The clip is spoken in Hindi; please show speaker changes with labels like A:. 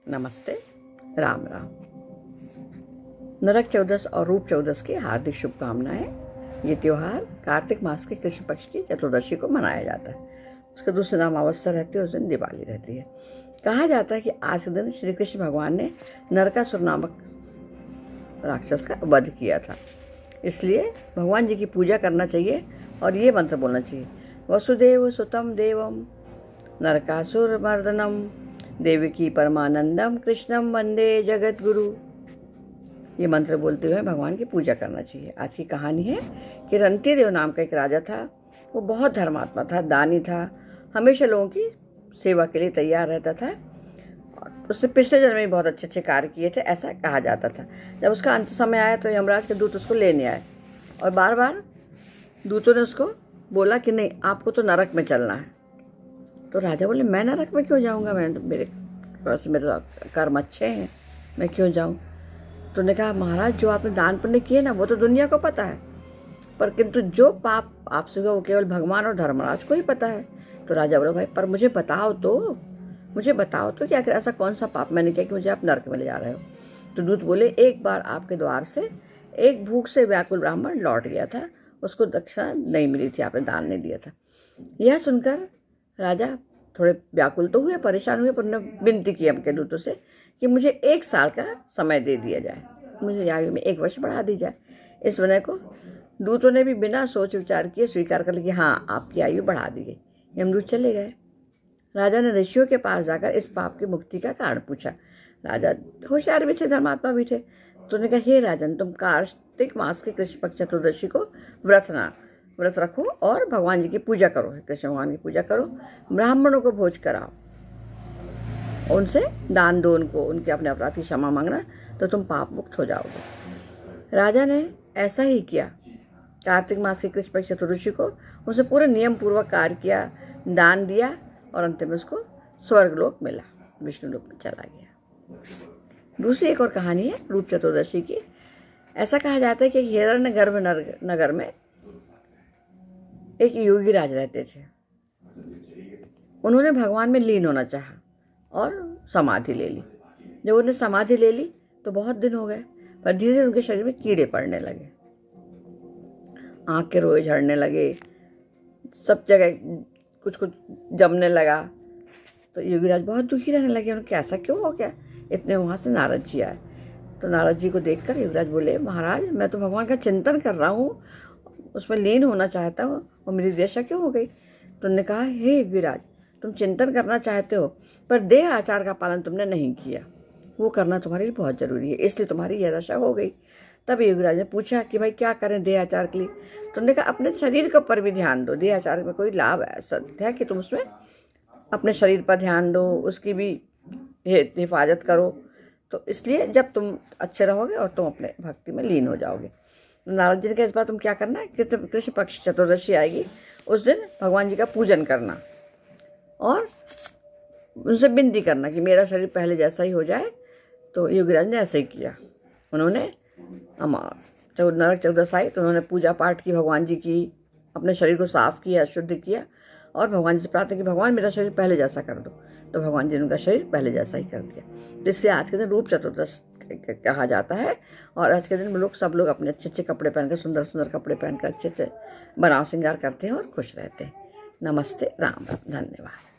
A: नमस्ते, राम राम। नरक चौदस और रूप चौदस की हार्दिक शुभकामनाएं। ये त्यौहार कार्तिक मास के कृष्ण पक्ष की चतुर्दशी को मनाया जाता है। उसके दूसरे नाम अवसर रहती है, उस दिन दिवाली रहती है। कहा जाता है कि आज के दिन श्री कृष्ण भगवान ने नरकासुर नामक राक्षस का वध किया था। इसलिए भगवान जी की पूजा करना चाहिए और ये मंत्र बोलना चाहिए, वसुदेव सुतम देवम नरकासुर मर्दनम देवकी परमानंदम कृष्णम वंदे जगत गुरु। ये मंत्र बोलते हुए भगवान की पूजा करना चाहिए। आज की कहानी है कि रंतिदेव नाम का एक राजा था। वो बहुत धर्मात्मा था, दानी था, हमेशा लोगों की सेवा के लिए तैयार रहता था और उसने पिछले जन्म में बहुत अच्छे अच्छे कार्य किए थे, ऐसा कहा जाता था। जब उसका अंत समय आया तो यमराज के दूत उसको लेने आए और बार बार दूतों ने उसको बोला कि नहीं, आपको तो नरक में चलना है। तो राजा बोले, मैं नरक में क्यों जाऊंगा, मैं मेरे कर्म अच्छे हैं, मैं क्यों जाऊं। तो उन्होंने कहा, महाराज जो आपने दान पुण्य किए ना वो तो दुनिया को पता है, पर किंतु जो पाप आपसे हुआ वो केवल भगवान और धर्मराज को ही पता है। तो राजा बोला, भाई पर मुझे बताओ तो कि आखिर ऐसा कौन सा पाप मैंने किया कि मुझे आप नरक में ले जा रहे हो। तो दूत बोले, एक बार आपके द्वार से एक भूख से व्याकुल ब्राह्मण लौट गया था, उसको दक्षिणा नहीं मिली थी, आपने दान नहीं दिया था। यह सुनकर राजा थोड़े व्याकुल तो हुए, परेशान हुए, पर उन्होंने विनती की अपने दूतों से कि मुझे 1 साल का समय दे दिया जाए, मुझे आयु में 1 वर्ष बढ़ा दी जाए। इस विनय को दूतों ने भी बिना सोच विचार किए स्वीकार कर लिया कि हाँ, आपकी आयु बढ़ा दी गई। यमदूत चले गए। राजा ने ऋषियों के पास जाकर इस पाप की मुक्ति का कारण पूछा। राजा होशियार भी थे, धर्मात्मा भी थे। तो उन्होंने कहा, हे राजन, तुम कार्तिक मास के कृष्ण पक्ष चतुर्दशी को व्रत रखो और भगवान जी की पूजा करो, कृष्ण भगवान की पूजा करो, ब्राह्मणों को भोज कराओ, उनसे दान दो, उनको उनके अपने अपराध की क्षमा मांगना, तो तुम पाप मुक्त हो जाओगे। राजा ने ऐसा ही किया। कार्तिक मास की कृष्ण पक्ष चतुर्दशी को उसने पूरे नियम पूर्वक कार्य किया, दान दिया और अंत में उसको स्वर्गलोक मिला, विष्णु लोक में चला गया। दूसरी एक और कहानी है रूप चतुर्दशी की। ऐसा कहा जाता है कि हिरण्यगर्भ नगर में एक योगी राज रहते थे। उन्होंने भगवान में लीन होना चाहा और समाधि ले ली। जब उन्होंने समाधि ले ली तो बहुत दिन हो गए, पर धीरे धीरे उनके शरीर में कीड़े पड़ने लगे, आँख के रोए झड़ने लगे, सब जगह कुछ कुछ जमने लगा। तो योगीराज बहुत दुखी रहने लगे, उनके ऐसा क्यों हो गया। इतने वहाँ से नारद जी आए। तो नारद जी को देखकर योगीराज बोले, महाराज मैं तो भगवान का चिंतन कर रहा हूँ, उसमें लीन होना चाहता हूँ और मेरी दशा क्यों हो गई। तो उन्होंने कहा, हे योगीराज, तुम चिंतन करना चाहते हो पर देह आचार का पालन तुमने नहीं किया, वो करना तुम्हारे लिए बहुत जरूरी है, इसलिए तुम्हारी यह दशा हो गई। तब योगीराज ने पूछा कि भाई क्या करें देह आचार के लिए। तो उन्होंने कहा, अपने शरीर के ऊपर भी ध्यान दो। देह आचार में कोई लाभ है कि तुम उसमें अपने शरीर पर ध्यान दो, उसकी भी हिफाजत करो। तो इसलिए जब तुम अच्छे रहोगे और तुम अपने भक्ति में लीन हो जाओगे। नारद जी ने कहा, इस बार तुम क्या करना है, कृष्ण पक्ष चतुर्दशी आएगी, उस दिन भगवान जी का पूजन करना और उनसे विनती करना कि मेरा शरीर पहले जैसा ही हो जाए। तो योगीराज ने ऐसे ही किया। उन्होंने नरक चौदस आई तो उन्होंने पूजा पाठ की, भगवान जी की, अपने शरीर को साफ किया, शुद्ध किया और भगवान जी से प्रार्थना की, भगवान मेरा शरीर पहले जैसा कर दो। तो भगवान जी ने उनका शरीर पहले जैसा ही कर दिया। जिससे आज के दिन रूप चतुर्दश कहा जाता है। और आज के दिन सब लोग अपने अच्छे अच्छे कपड़े पहनकर, सुंदर सुंदर कपड़े पहनकर अच्छे अच्छे बनाव श्रृंगार करते हैं और खुश रहते हैं। नमस्ते, राम राम, धन्यवाद।